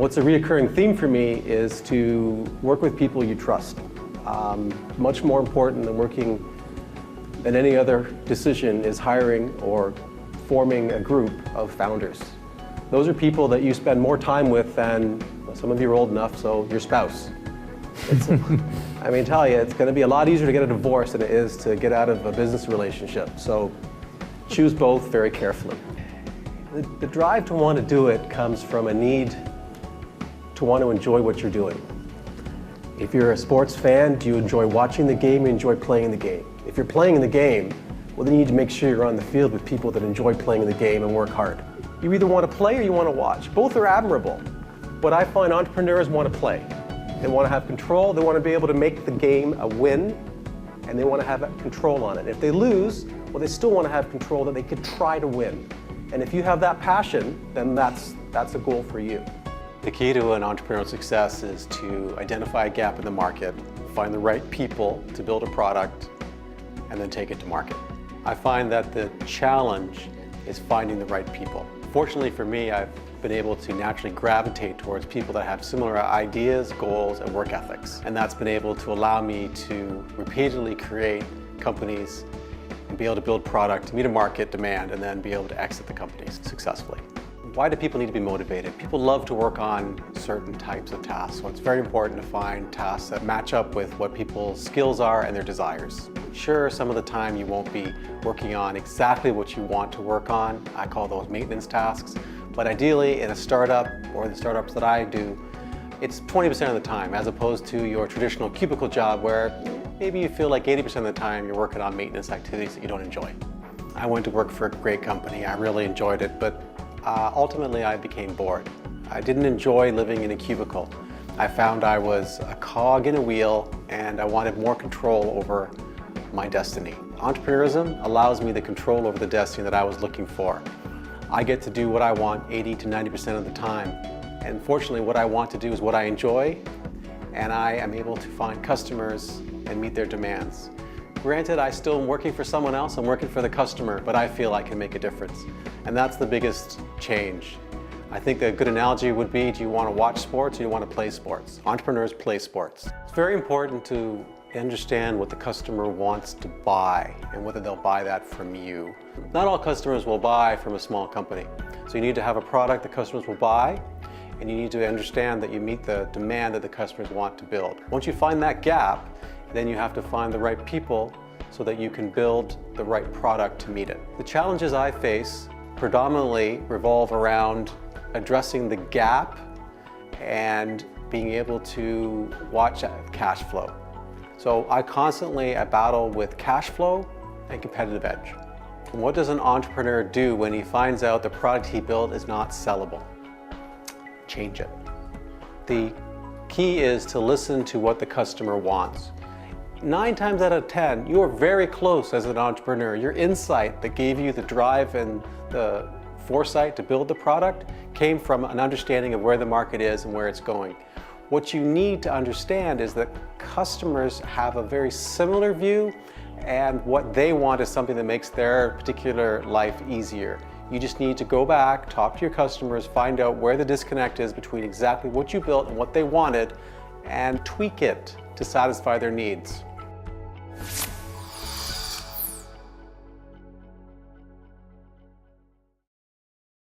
What's a reoccurring theme for me is to work with people you trust. Much more important than working than any other decision is hiring or forming a group of founders. Those are people that you spend more time with than, well, some of you are old enough, so your spouse. I mean, tell you, it's going to be a lot easier to get a divorce than it is to get out of a business relationship. So choose both very carefully. The drive to want to do it comes from a need to want to enjoy what you're doing. If you're a sports fan, do you enjoy watching the game or enjoy playing the game? If you're playing the game, well, then you need to make sure you're on the field with people that enjoy playing the game and work hard. You either want to play or you want to watch. Both are admirable. But I find entrepreneurs want to play. They want to have control, they want to be able to make the game a win, and they want to have control on it. If they lose, well, they still want to have control that they could try to win. And if you have that passion, then that's a goal for you. The key to an entrepreneurial success is to identify a gap in the market, find the right people to build a product, and then take it to market. I find that the challenge is finding the right people. Fortunately for me, I've been able to naturally gravitate towards people that have similar ideas, goals, and work ethics. And that's been able to allow me to repeatedly create companies and be able to build product, meet a market demand, and then be able to exit the companies successfully. Why do people need to be motivated? People love to work on certain types of tasks. So it's very important to find tasks that match up with what people's skills are and their desires. Sure, some of the time you won't be working on exactly what you want to work on. I call those maintenance tasks. But ideally, in a startup or the startups that I do, it's 20% of the time, as opposed to your traditional cubicle job where maybe you feel like 80% of the time you're working on maintenance activities that you don't enjoy. I went to work for a great company. I really enjoyed it, but ultimately I became bored. I didn't enjoy living in a cubicle. I found I was a cog in a wheel and I wanted more control over my destiny. Entrepreneurism allows me the control over the destiny that I was looking for. I get to do what I want 80 to 90% of the time. And fortunately, what I want to do is what I enjoy, and I am able to find customers and meet their demands. Granted, I still am working for someone else, I'm working for the customer, but I feel I can make a difference. And that's the biggest change. I think a good analogy would be, do you want to watch sports or do you want to play sports? Entrepreneurs play sports. It's very important to understand what the customer wants to buy and whether they'll buy that from you. Not all customers will buy from a small company. So you need to have a product that customers will buy, and you need to understand that you meet the demand that the customers want to build. Once you find that gap, then you have to find the right people so that you can build the right product to meet it. The challenges I face predominantly revolve around addressing the gap and being able to watch cash flow. So I constantly battle with cash flow and competitive edge. And what does an entrepreneur do when he finds out the product he built is not sellable? Change it. The key is to listen to what the customer wants. 9 times out of 10, you are very close as an entrepreneur. Your insight that gave you the drive and the foresight to build the product came from an understanding of where the market is and where it's going. What you need to understand is that customers have a very similar view, and what they want is something that makes their particular life easier. You just need to go back, talk to your customers, find out where the disconnect is between exactly what you built and what they wanted, and tweak it to satisfy their needs.